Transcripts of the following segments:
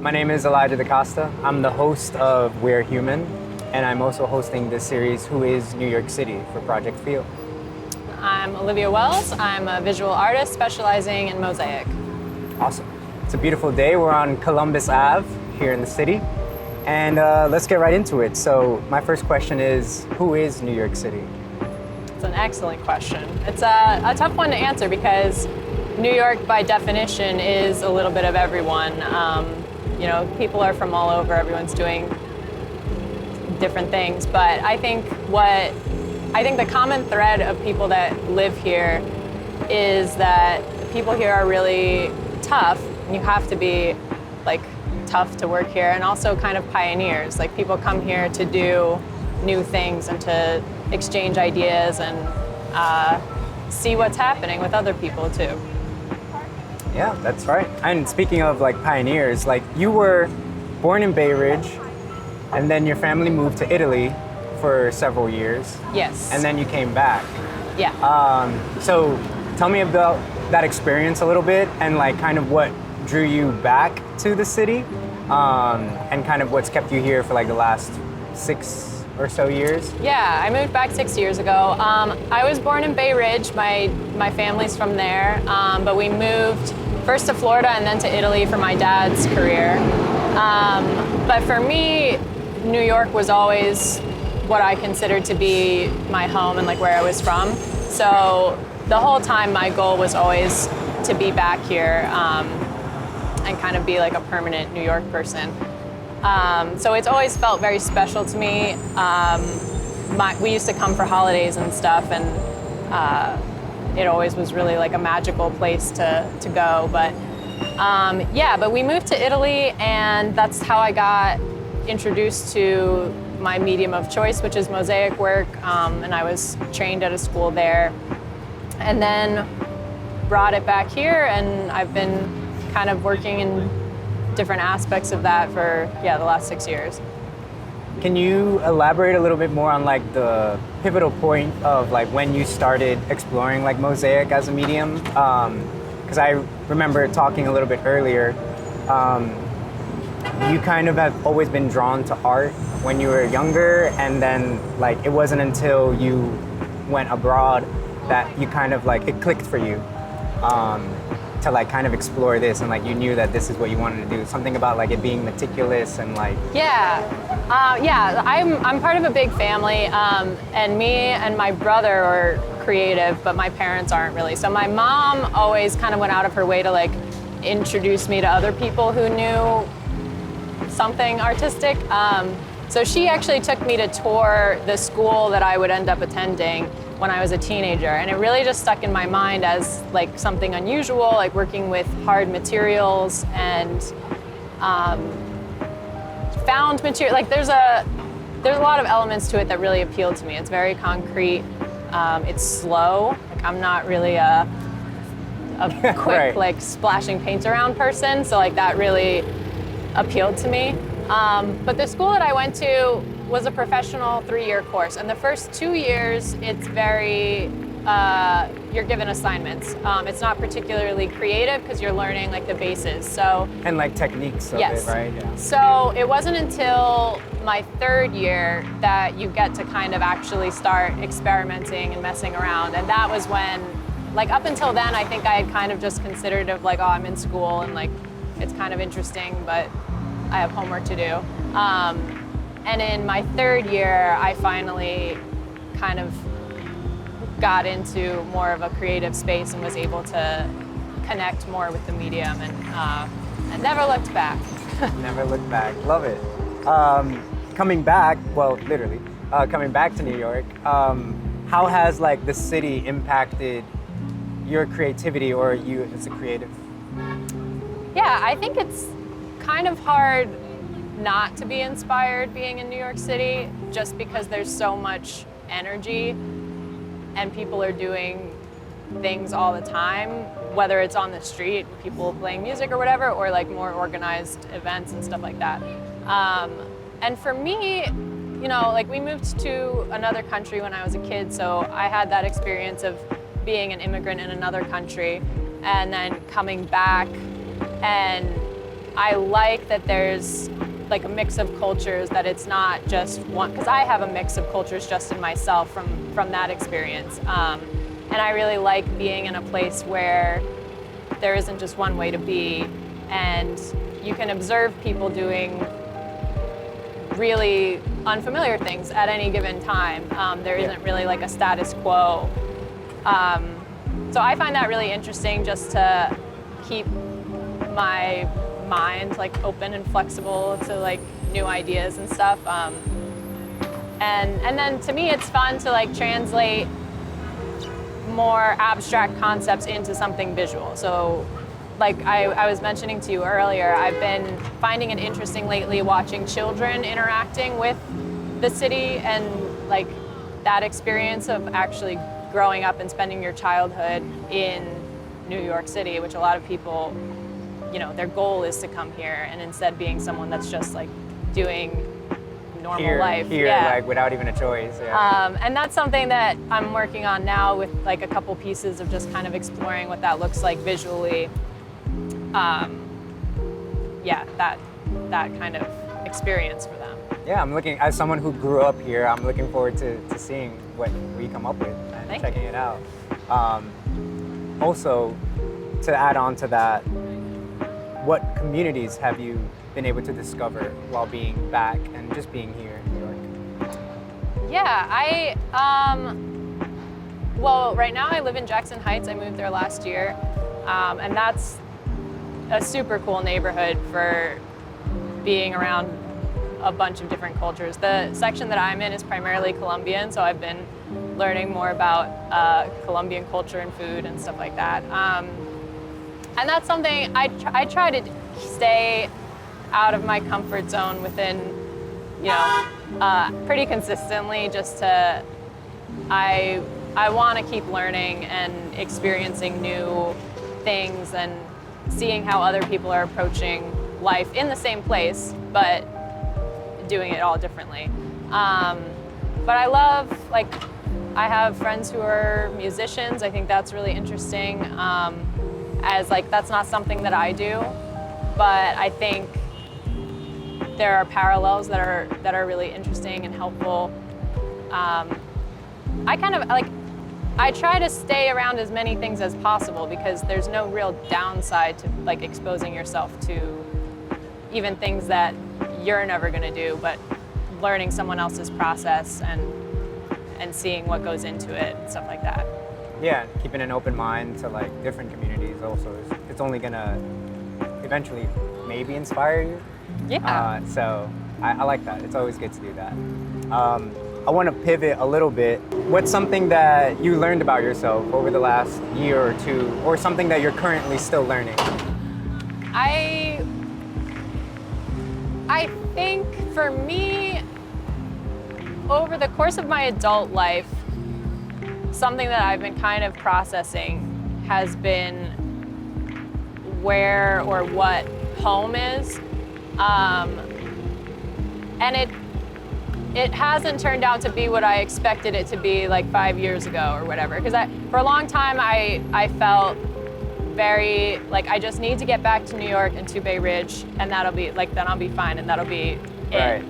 My name is Elijah DaCosta. I'm the host of We're Human, and I'm also hosting this series, Who is New York City, for Project Feel. I'm Olivia Wells. I'm a visual artist specializing in mosaic. Awesome. It's a beautiful day. We're on Columbus Ave here in the city, and let's get right into it. So my first question is, who is New York City? It's an excellent question. It's a tough one to answer because New York, by definition, is a little bit of everyone. People are from all over. Everyone's doing different things. But I think the common thread of people that live here is that people here are really tough. And you have to be tough to work here, and also kind of pioneers. Like, people come here to do new things and to exchange ideas and see what's happening with other people too. Yeah, that's right. And speaking of pioneers, you were born in Bay Ridge, and then your family moved to Italy for several years. Yes. And then you came back. Yeah. So tell me about that experience a little bit, and kind of what drew you back to the city, and kind of what's kept you here for the last 6 or so years. Yeah, I moved back 6 years ago. I was born in Bay Ridge. My family's from there, but we moved first to Florida and then to Italy for my dad's career. But for me, New York was always what I considered to be my home and where I was from. So the whole time my goal was always to be back here and kind of be a permanent New York person. So it's always felt very special to me. We used to come for holidays and stuff, and it always was really a magical place to go. But but we moved to Italy, and that's how I got introduced to my medium of choice, which is mosaic work, and I was trained at a school there, and then brought it back here, and I've been kind of working in different aspects of that for the last 6 years. Can you elaborate a little bit more on the pivotal point of when you started exploring mosaic as a medium? Because I remember talking a little bit earlier, you kind of have always been drawn to art when you were younger, and then it wasn't until you went abroad that you kind of it clicked for you. To kind of explore this, and you knew that this is what you wanted to do. Something about it being meticulous and I'm part of a big family, and me and my brother are creative, but my parents aren't really. So my mom always kind of went out of her way to introduce me to other people who knew something artistic. So she actually took me to tour the school that I would end up attending when I was a teenager, and it really just stuck in my mind as something unusual, working with hard materials and found material. There's a lot of elements to it that really appeal to me. It's very concrete. It's slow. I'm not really a quick right. Splashing paint around person, so that really appealed to me. But the school that I went to was a professional 3-year course, and the first 2 years it's very you're given assignments. It's not particularly creative because you're learning the bases. So and techniques of yes. it, right? Yeah. So it wasn't until my 3rd year that you get to kind of actually start experimenting and messing around, and that was when up until then I think I had kind of just considered of I'm in school and it's kind of interesting, but I have homework to do. And in my 3rd year, I finally kind of got into more of a creative space and was able to connect more with the medium, and never looked back. Never looked back. Love it. Coming back, literally, coming back to New York, how has the city impacted your creativity, or you as a creative? Yeah, I think it's kind of hard not to be inspired being in New York City, just because there's so much energy and people are doing things all the time, whether it's on the street, people playing music or whatever, or more organized events and stuff like that. And for me, we moved to another country when I was a kid, so I had that experience of being an immigrant in another country and then coming back and I like that there's like a mix of cultures, that it's not just one, because I have a mix of cultures just in myself from that experience. And I really like being in a place where there isn't just one way to be, and you can observe people doing really unfamiliar things at any given time. There isn't really like a status quo. So I find that really interesting, just to keep my mind like open and flexible to like new ideas and stuff. And then to me, it's fun to like translate more abstract concepts into something visual. So like I was mentioning to you earlier, I've been finding it interesting lately watching children interacting with the city, and like that experience of actually growing up and spending your childhood in New York City, which a lot of people, you know, their goal is to come here, and instead being someone that's just like doing normal life. Like without even a choice. And that's something that I'm working on now with like a couple pieces of just kind of exploring what that looks like visually. That kind of experience for them. Yeah, I'm looking, as someone who grew up here, I'm looking forward to seeing what we come up with and checking it out. Also, to add on to that, what communities have you been able to discover while being back and just being here in New York? Yeah, well, right now I live in Jackson Heights. I moved there last year, and that's a super cool neighborhood for being around a bunch of different cultures. The section that I'm in is primarily Colombian, so I've been learning more about Colombian culture and food and stuff like that. And that's something I try to stay out of my comfort zone within, you know, pretty consistently, just to, I want to keep learning and experiencing new things and seeing how other people are approaching life in the same place, but doing it all differently. But I love, like, I have friends who are musicians. I think that's really interesting. As like, that's not something that I do, but I think there are parallels that are really interesting and helpful. I kind of like, I try to stay around as many things as possible, because there's no real downside to like exposing yourself to even things that you're never gonna do, but learning someone else's process and seeing what goes into it and stuff like that. Yeah, keeping an open mind to like different communities also it's only gonna eventually maybe inspire you. Yeah. So I like that. It's always good to do that. I want to pivot a little bit. What's something that you learned about yourself over the last year or two, or something that you're currently still learning? I think for me, over the course of my adult life, something that I've been kind of processing has been where or what home is. And it hasn't turned out to be what I expected it to be like 5 years ago or whatever. Because for a long time, I felt very like I just need to get back to New York and to Bay Ridge, and that'll be like, then I'll be fine, and that'll be it. Right.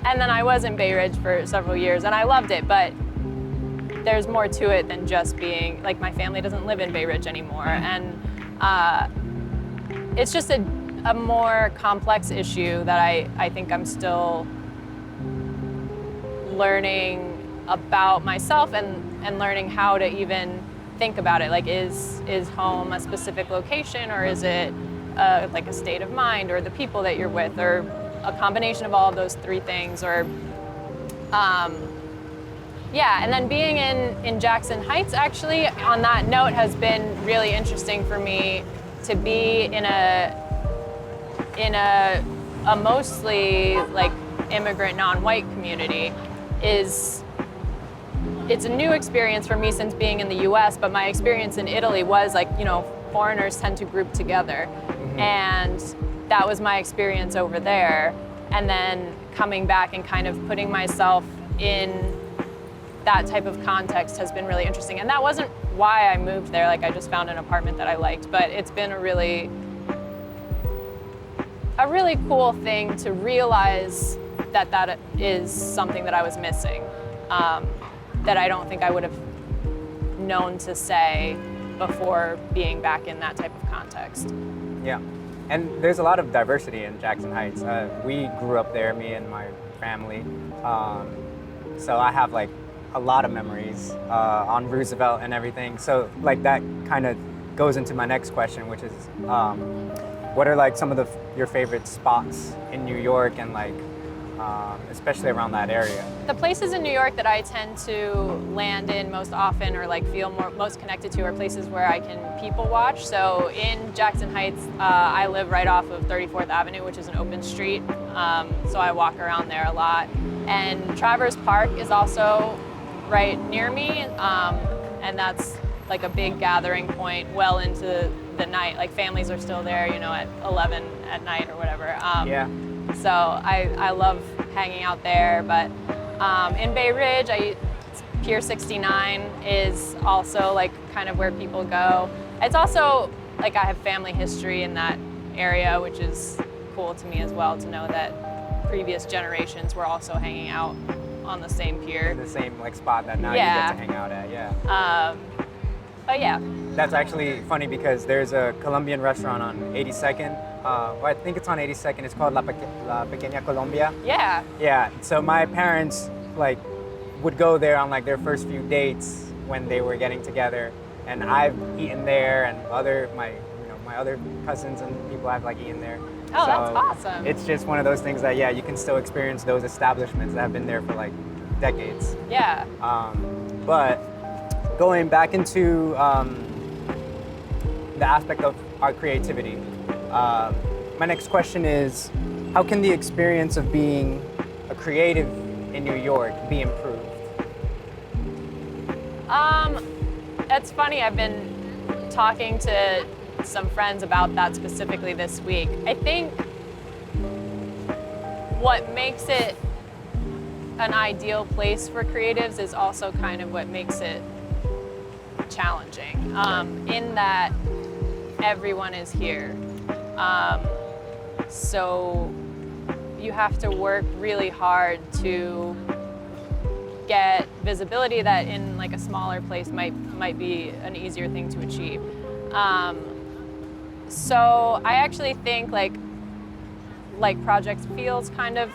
And then I was in Bay Ridge for several years, and I loved it, but there's more to it than just being like, my family doesn't live in Bay Ridge anymore, and it's just a more complex issue that I think I'm still learning about myself and learning how to even think about it. Like, is home a specific location, or is it like a state of mind, or the people that you're with, or a combination of all of those three things, or yeah, and then being in Jackson Heights, actually, on that note, has been really interesting for me to be in a mostly like immigrant non-white community. It's a new experience for me since being in the US, but my experience in Italy was like, you know, foreigners tend to group together. Mm-hmm. And that was my experience over there. And then coming back and kind of putting myself in that type of context has been really interesting. And that wasn't why I moved there. Like, I just found an apartment that I liked, but it's been a really a really cool thing to realize that that is something that I was missing, that I don't think I would have known to say before being back in that type of context. Yeah, and there's a lot of diversity in Jackson Heights. We grew up there, me and my family, so I have like a lot of memories on Roosevelt and everything. So like that kind of goes into my next question, which is what are like some of your favorite spots in New York and like especially around that area? The places in New York that I tend to land in most often or like feel most connected to are places where I can people watch. So in Jackson Heights, I live right off of 34th Avenue, which is an open street. So I walk around there a lot. And Traverse Park is also right near me. And that's like a big gathering point well into the night. Like families are still there, you know, at 11 at night or whatever. Yeah. So I love hanging out there, but in Bay Ridge, Pier 69 is also like kind of where people go. It's also like I have family history in that area, which is cool to me as well to know that previous generations were also hanging out on the same pier. The same like spot that now Yeah. you get to hang out at, yeah. But yeah. That's actually funny because there's a Colombian restaurant on 82nd. Well, I think it's on 82nd. It's called La Pequeña Colombia. Yeah. Yeah. So my parents like would go there on like their first few dates when they were getting together, and I've eaten there, and my other cousins and people I've like eaten there. Oh, So that's awesome. It's just one of those things that you can still experience those establishments that have been there for like decades. Yeah. But going back into the aspect of our creativity, my next question is, how can the experience of being a creative in New York be improved? That's funny. I've been talking to some friends about that specifically this week. I think what makes it an ideal place for creatives is also kind of what makes it challenging, in that everyone is here. So you have to work really hard to get visibility that in like a smaller place might be an easier thing to achieve. So I actually think like Project Feel's kind of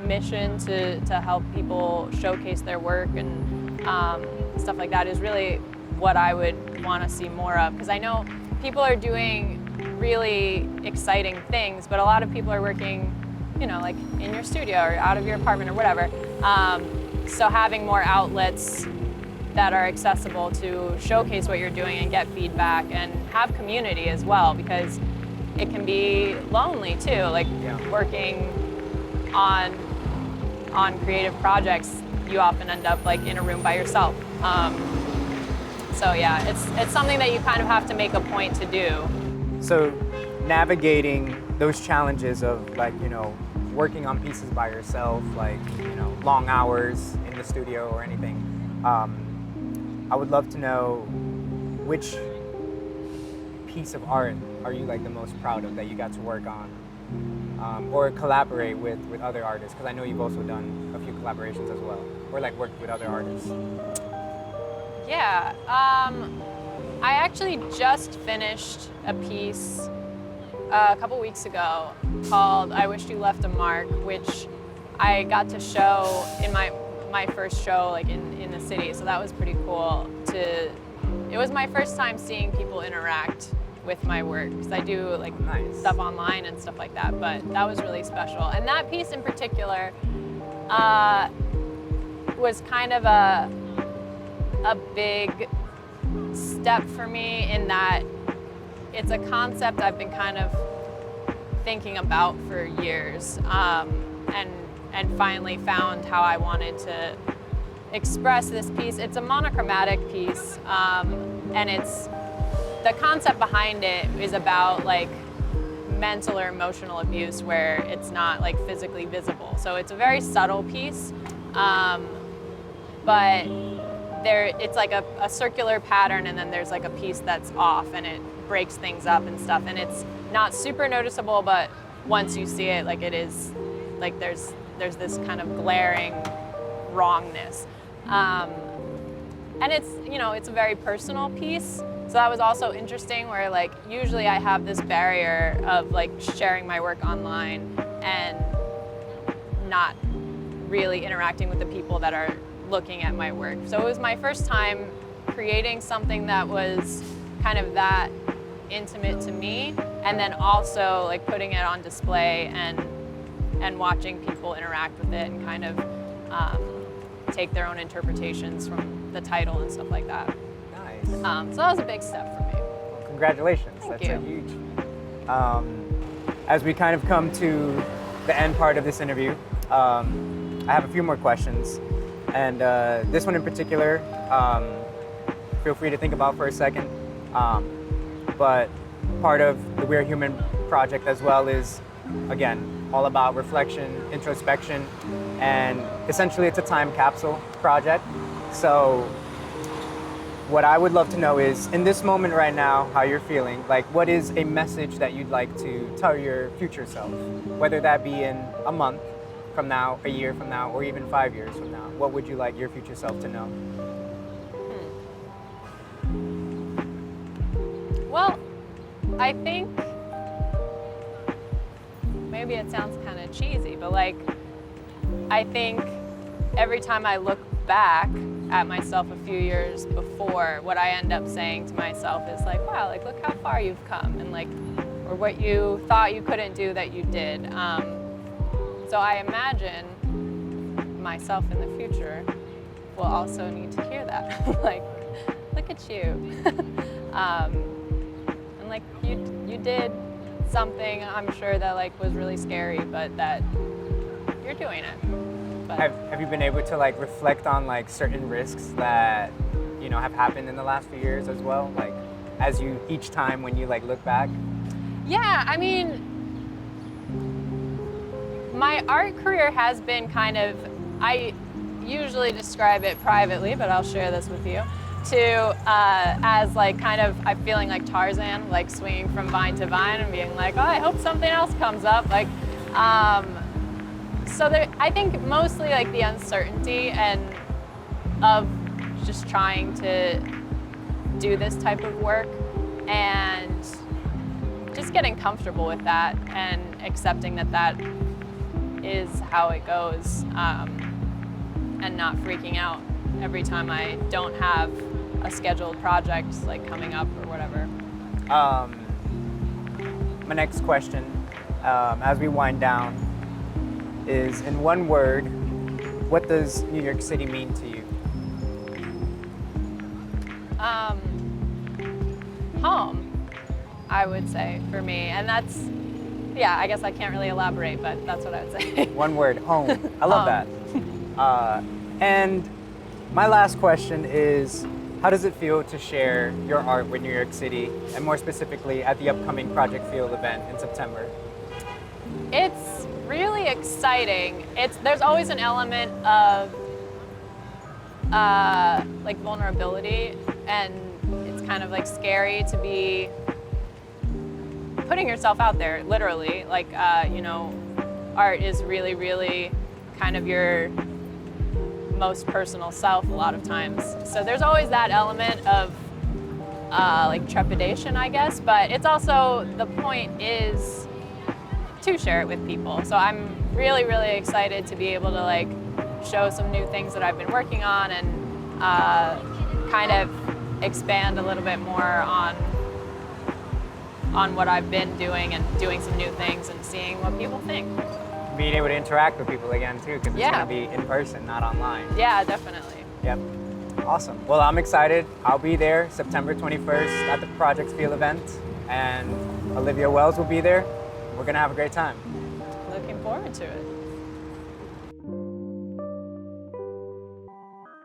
mission to help people showcase their work and stuff like that is really what I would want to see more of, because I know people are doing really exciting things, but a lot of people are working, you know, like in your studio or out of your apartment or whatever. So having more outlets that are accessible to showcase what you're doing and get feedback and have community as well, because it can be lonely too, like working on creative projects, you often end up like in a room by yourself. So yeah, it's something that you kind of have to make a point to do. So navigating those challenges of like, you know, working on pieces by yourself, like, you know, long hours in the studio or anything, I would love to know which piece of art are you like the most proud of that you got to work on, or collaborate with other artists, because I know you've also done a few collaborations as well, or like worked with other artists. Yeah, I actually just finished a piece a couple weeks ago called I Wished You Left a Mark, which I got to show in my first show like in the city, so that was pretty cool. It was my first time seeing people interact with my work, because I do like stuff online and stuff like that, but that was really special. And that piece in particular was kind of a big step for me, in that it's a concept I've been kind of thinking about for years, and finally found how I wanted to express this piece. It's a monochromatic piece, and the concept behind it is about like mental or emotional abuse where it's not like physically visible. So it's a very subtle piece, but it's like a circular pattern, and then there's like a piece that's off, and it breaks things up and stuff, and it's not super noticeable, but once you see it, like it is, like there's this kind of glaring wrongness. And it's, you know, it's a very personal piece. So that was also interesting where like usually I have this barrier of like sharing my work online and not really interacting with the people that are looking at my work. So it was my first time creating something that was kind of that intimate to me, and then also like putting it on display and watching people interact with it and kind of take their own interpretations from the title and stuff like that. Nice. So that was a big step for me. Well, congratulations. Thank That's you. a huge. As we kind of come to the end part of this interview, I have a few more questions, and this one in particular, feel free to think about for a second. But part of the We're Human project as well is, again, all about reflection, introspection, and essentially it's a time capsule project. So what I would love to know is, in this moment right now, how you're feeling, like what is a message that you'd like to tell your future self, whether that be in a month from now, a year from now, or even 5 years from now? What would you like your future self to know? Well, I think maybe it sounds kind of cheesy, but like I think every time I look back at myself a few years before, what I end up saying to myself is like, wow, like look how far you've come, and like, or what you thought you couldn't do that you did. So I imagine myself in the future will also need to hear that. Like, look at you. And like you did something, I'm sure, that like was really scary, but that you're doing it. But Have you been able to like reflect on like certain risks that, you know, have happened in the last few years as well? Like as you, each time when you like look back? yeah, I mean, my art career has been kind of, I usually describe it privately, but I'll share this with you, as like kind of, I'm feeling like Tarzan, like swinging from vine to vine and being like, oh, I hope something else comes up. Like, so there, I think mostly like the uncertainty and of just trying to do this type of work and just getting comfortable with that and accepting that that is how it goes, and not freaking out every time I don't have a scheduled project like coming up or whatever. My next question, as we wind down, is in one word, what does New York City mean to you? Home, I would say, for me. And that's, yeah, I guess I can't really elaborate, but that's what I would say. One word, home. I love that. And my last question is, how does it feel to share your art with New York City, and more specifically at the upcoming Project Field event in September? It's really exciting. There's always an element of like vulnerability, and it's kind of like scary to be putting yourself out there, literally. Like, you know, art is really, really kind of your most personal self a lot of times. So there's always that element of like trepidation, I guess, but it's also, the point is to share it with people. So I'm really, really excited to be able to like show some new things that I've been working on and kind of expand a little bit more on what I've been doing and doing some new things and seeing what people think. Being able to interact with people again too, because it's Yeah. going to be in person, not online. Yeah, definitely. Yep. Awesome. Well, I'm excited. I'll be there September 21st at the Project Field event, and Olivia Wells will be there. We're going to have a great time. Looking forward to it.